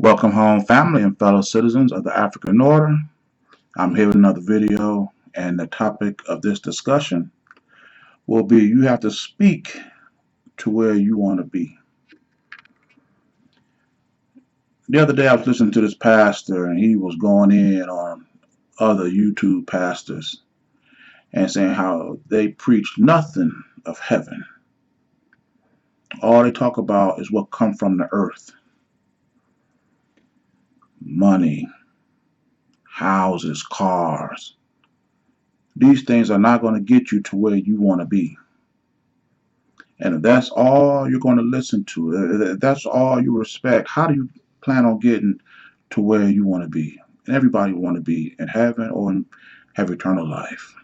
Welcome home, family and fellow citizens of the African Order. I'm here with another video, and the topic of this discussion will be you have to speak to where you want to be. The other day I was listening to this pastor, and he was going in on other YouTube pastors and saying how they preach nothing of heaven. All they talk about is what comes from the earth. Money, houses, cars. These things are not going to get you to where you want to be. And if that's all you're going to listen to, if that's all you respect, how do you plan on getting to where you want to be? And everybody want to be in heaven or have eternal life.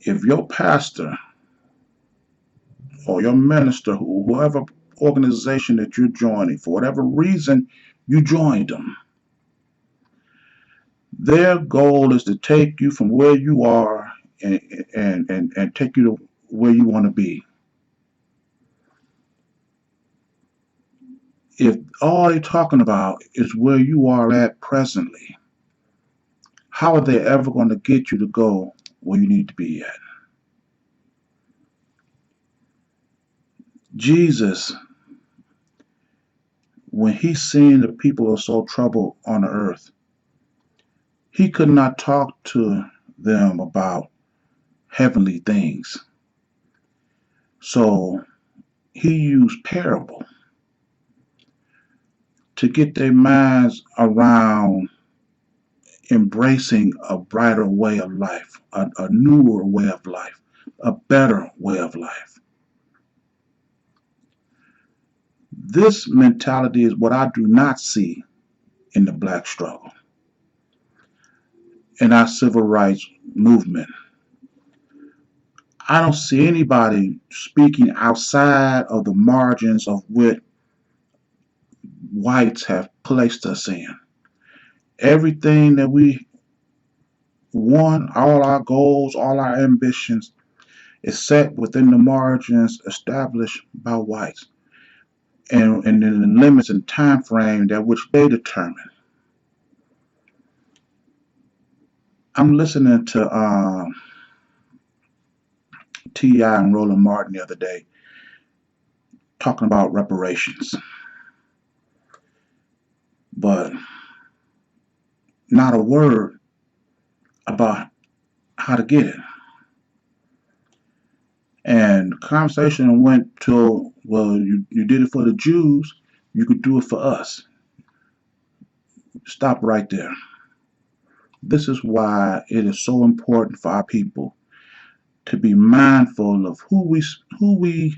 If your pastor or your minister, whoever organization that you're joining, for whatever reason you joined them, their goal is to take you from where you are and take you to where you want to be. If all they're talking about is where you are at presently, how are they ever going to get you to go where you need to be at? Jesus, when he seen the people are so troubled on the earth, he could not talk to them about heavenly things. So he used parable to get their minds around embracing a brighter way of life, a newer way of life, a better way of life. This mentality is what I do not see in the black struggle, in our civil rights movement. I don't see anybody speaking outside of the margins of what whites have placed us in. Everything that we want, all our goals, all our ambitions, is set within the margins established by whites and in the limits and time frame that which they determine. I'm listening to T.I. and Roland Martin the other day talking about reparations, but not a word about how to get it. And the conversation went to, well, you did it for the Jews, you could do it for us. Stop right there. This is why it is so important for our people to be mindful of who we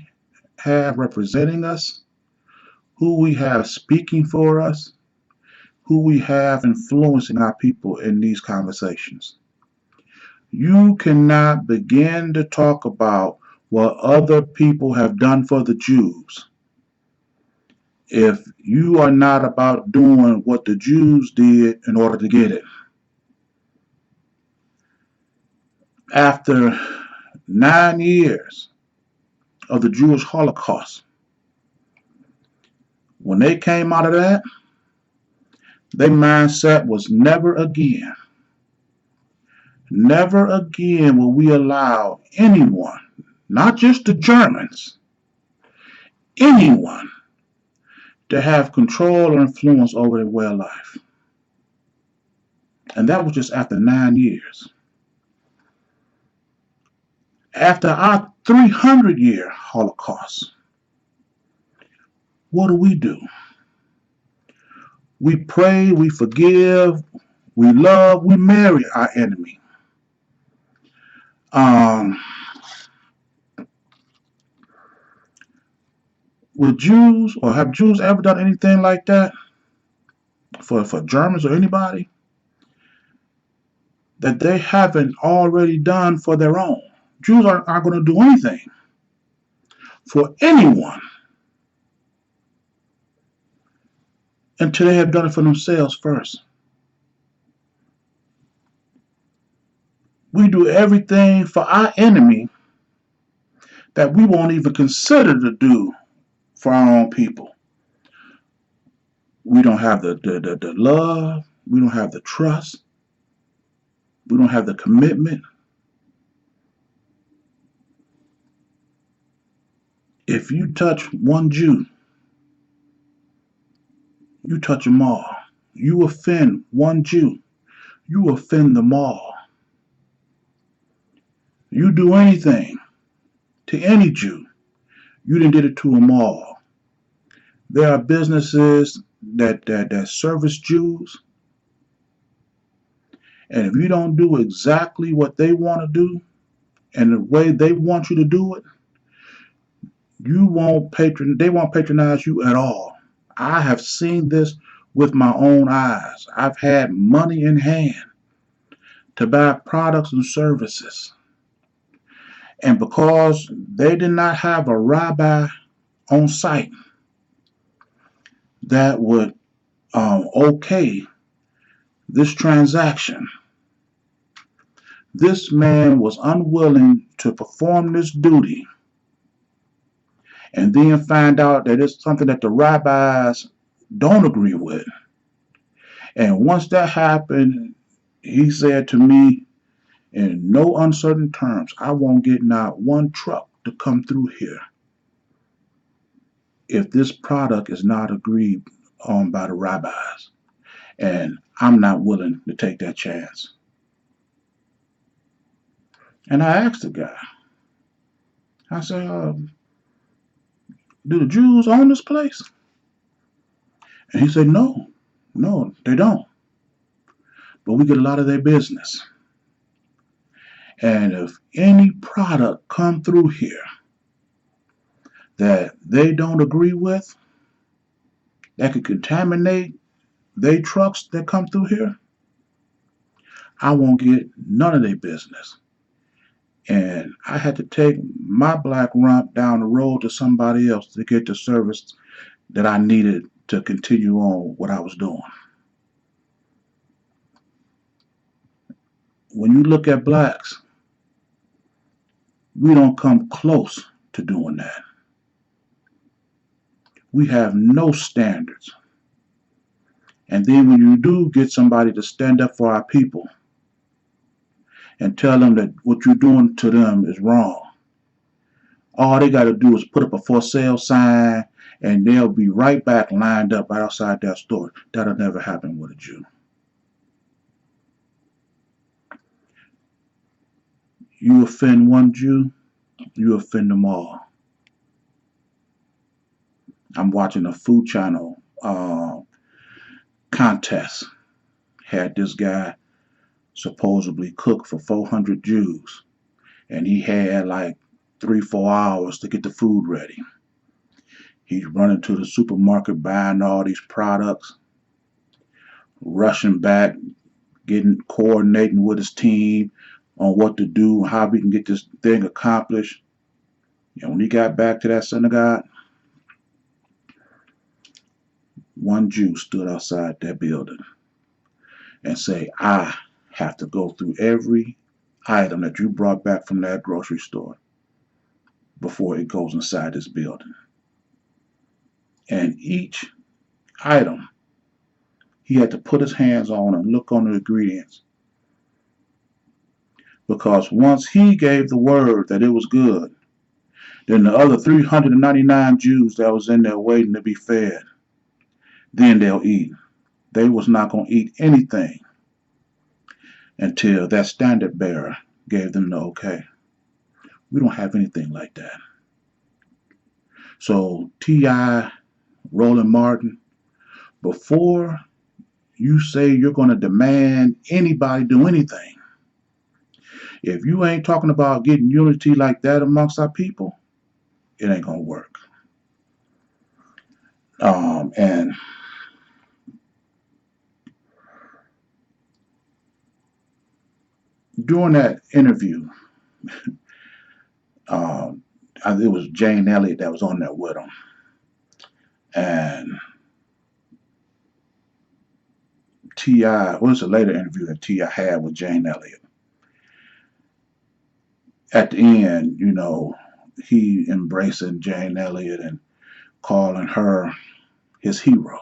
have representing us, who we have speaking for us, who we have influencing our people in these conversations. You cannot begin to talk about what other people have done for the Jews if you are not about doing what the Jews did in order to get it. After 9 years of the Jewish Holocaust, when they came out of that, their mindset was never again will we allow anyone, not just the Germans, anyone, to have control or influence over their way of life. And that was just after 9 years. After our 300-year Holocaust, what do? We pray, we forgive, we love, we marry our enemy. Would Jews or have Jews ever done anything like that for Germans or anybody that they haven't already done for their own? Jews aren't going to do anything for anyone until they have done it for themselves first. We do everything for our enemy that we won't even consider to do for our own people. We don't have the love. We don't have the trust. We don't have the commitment. If you touch one Jew, you touch them all. You offend one Jew, you offend them all. You do anything to any Jew, you done did it to them all. There are businesses that service Jews, and if you don't do exactly what they want to do and the way they want you to do it, they won't patronize you at all. I have seen this with my own eyes. I've had money in hand to buy products and services. And because they did not have a rabbi on site that would okay this transaction, this man was unwilling to perform this duty and then find out that it's something that the rabbis don't agree with. And once that happened, he said to me in no uncertain terms, I won't get not one truck to come through here if this product is not agreed on by the rabbis. And I'm not willing to take that chance. And I asked the guy, I said, do the Jews own this place? And he said, no, they don't. But we get a lot of their business. And if any product come through here that they don't agree with, that could contaminate their trucks that come through here, I won't get none of their business. And I had to take my black rump down the road to somebody else to get the service that I needed to continue on what I was doing. When you look at blacks, we don't come close to doing that. We have no standards. And then when you do get somebody to stand up for our people and tell them that what you're doing to them is wrong, all they got to do is put up a for sale sign and they'll be right back lined up right outside that store. That'll never happen with a Jew. You offend one Jew, you offend them all. I'm watching a Food Channel contest. Had this guy supposedly cook for 400 Jews, and he had like 3-4 hours to get the food ready. He's running to the supermarket buying all these products, rushing back, coordinating with his team on what to do, how we can get this thing accomplished. And when he got back to that synagogue, one Jew stood outside that building and say, I have to go through every item that you brought back from that grocery store before it goes inside this building. And each item, he had to put his hands on and look on the ingredients. Because once he gave the word that it was good, then the other 399 Jews that was in there waiting to be fed, then they'll eat. They was not going to eat anything until that standard bearer gave them the okay. We don't have anything like that. So T.I., Roland Martin, before you say you're going to demand anybody do anything, if you ain't talking about getting unity like that amongst our people, it ain't going to work. And during that interview, it was Jane Elliott that was on there with him. And T.I., well, it's a later interview that T.I. had with Jane Elliott. At the end, he embracing Jane Elliott and calling her his hero.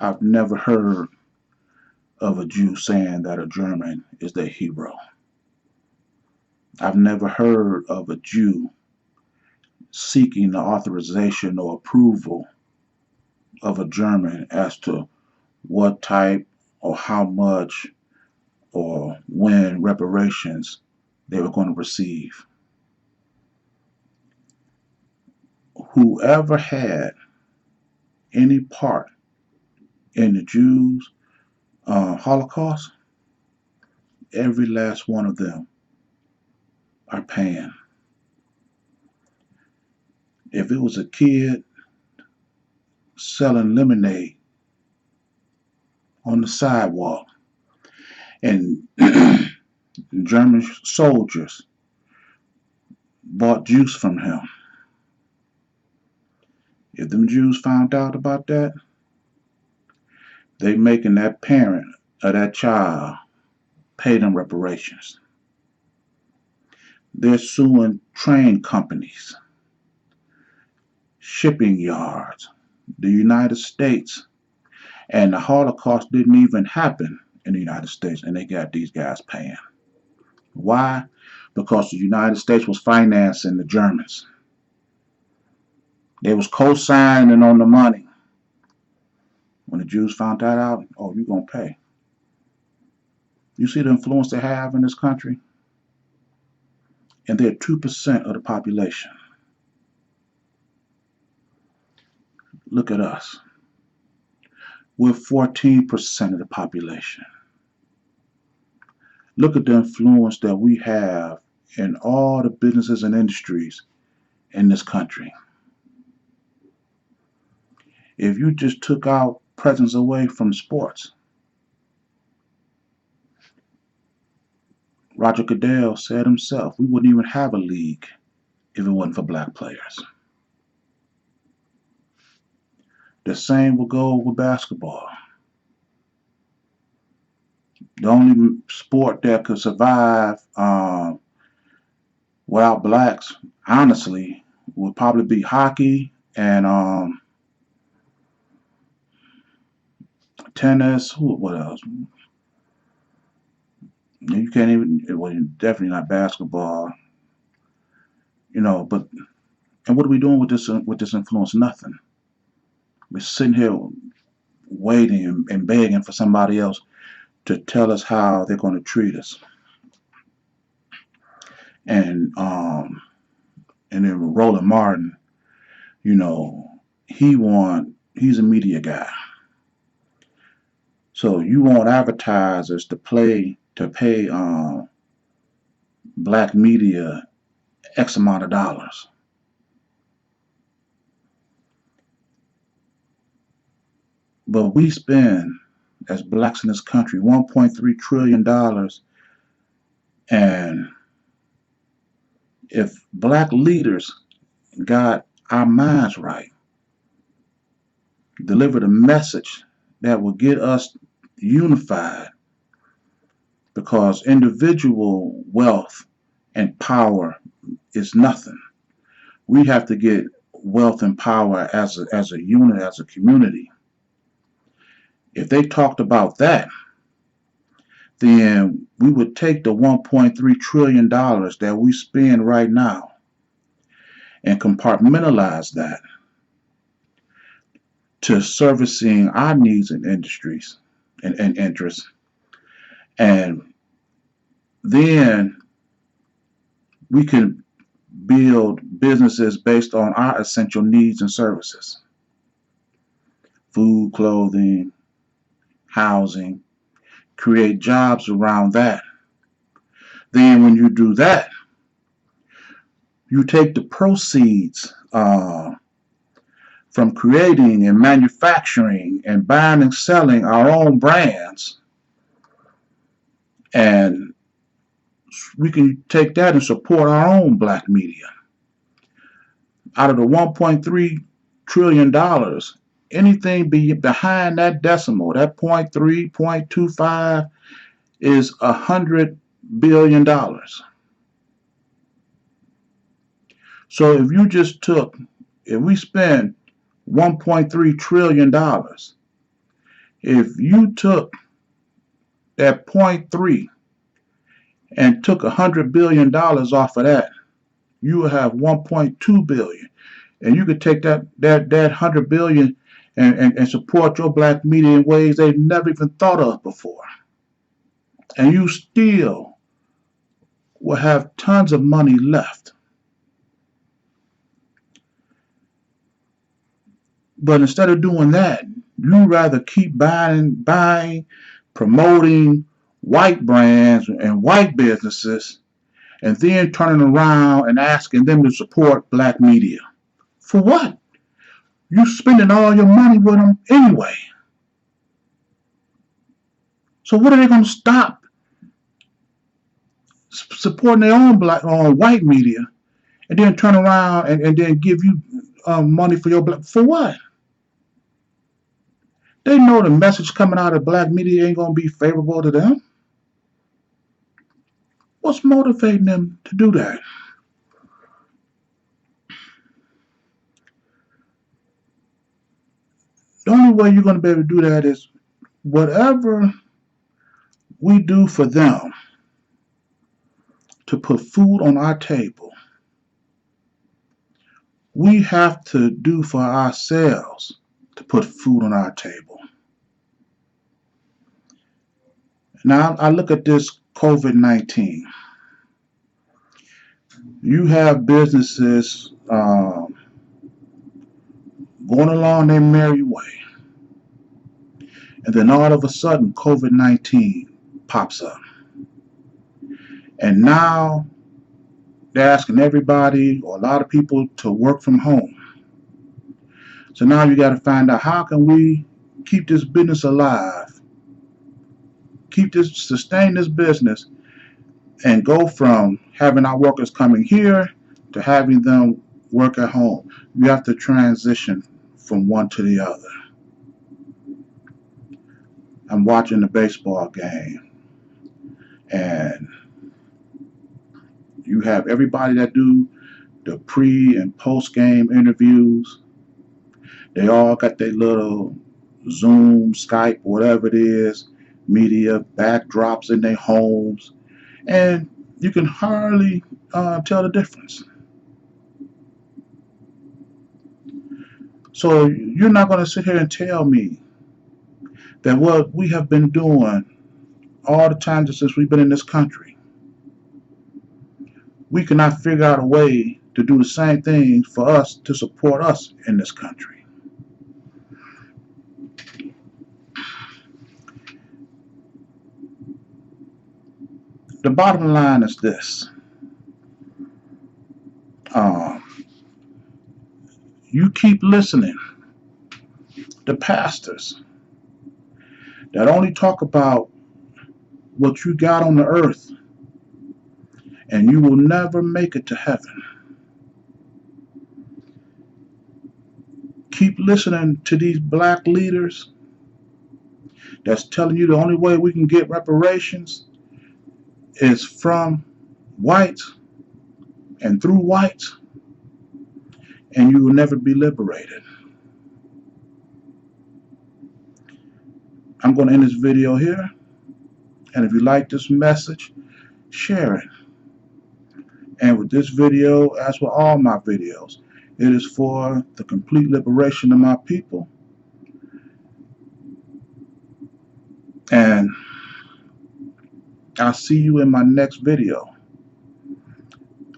I've never heard of a Jew saying that a German is their hero. I've never heard of a Jew seeking the authorization or approval of a German as to what type or how much or when reparations they were going to receive. Whoever had any part in the Jews' Holocaust, every last one of them are paying. If it was a kid selling lemonade on the sidewalk and German soldiers bought juice from him, if them Jews found out about that, they making that parent of that child pay them reparations. They're suing train companies, shipping yards, the United States, and the Holocaust didn't even happen in the United States, and they got these guys paying. Why? Because the United States was financing the Germans. They was co-signing on the money. When the Jews found that out, oh, you're going to pay. You see the influence they have in this country? And they're 2% of the population. Look at us. We're 14% of the population. Look at the influence that we have in all the businesses and industries in this country. If you just took our presence away from sports, Roger Goodell said himself, we wouldn't even have a league if it wasn't for black players. The same will go with basketball. The only sport that could survive without blacks, honestly, would probably be hockey and tennis. What else? You can't even. Well, definitely not basketball. But and what are we doing with this influence? Nothing. We're sitting here waiting and begging for somebody else to tell us how they're going to treat us. And then Roland Martin, he's a media guy. So you want advertisers to pay black media X amount of dollars. But we spend, as blacks in this country, $1.3 trillion. And if black leaders got our minds right, delivered a message that will get us unified, because individual wealth and power is nothing. We have to get wealth and power as a unit, as a community. If they talked about that, then we would take the $1.3 trillion that we spend right now and compartmentalize that to servicing our needs and industries and interests. And then we can build businesses based on our essential needs and services: food, clothing, housing, create jobs around that. Then when you do that, you take the proceeds from creating and manufacturing and buying and selling our own brands, and we can take that and support our own black media. Out of the $1.3 trillion, anything behind that decimal, that 0.3, 0.25, is $100 billion. So if we spend $1.3 trillion If you took that point 0.3 and took $100 billion off of that, you will have 1.2 billion. And you could take that 100 billion and support your black media in ways they've never even thought of before. And you still will have tons of money left. But instead of doing that, you rather keep buying, promoting white brands and white businesses, and then turning around and asking them to support black media. For what? You spending all your money with them anyway. So what are they going to stop supporting their own white media, and then turn around and then give you money for your black? For what? They know the message coming out of black media ain't going to be favorable to them. What's motivating them to do that? The only way you're going to be able to do that is whatever we do for them to put food on our table, we have to do for ourselves to put food on our table. Now, I look at this COVID-19. You have businesses going along their merry way. And then all of a sudden, COVID-19 pops up. And now they're asking everybody, or a lot of people, to work from home. So now you got to find out, how can we keep this business alive, sustain this business, and go from having our workers coming here to having them work at home. You have to transition from one to the other. I'm watching the baseball game, and you have everybody that do the pre and post game interviews. They all got their little Zoom, Skype, whatever it is, media backdrops in their homes, and you can hardly tell the difference. So you're not going to sit here and tell me that what we have been doing all the time since we've been in this country, we cannot figure out a way to do the same thing for us to support us in this country. The bottom line is this. You keep listening to pastors that only talk about what you got on the earth, and you will never make it to heaven. Keep listening to these black leaders that's telling you the only way we can get reparations is from whites and through whites, and you will never be liberated. I'm going to end this video here, and if you like this message, share it. And with this video, as with all my videos, it is for the complete liberation of my people. And I'll see you in my next video.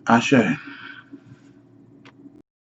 Ashe.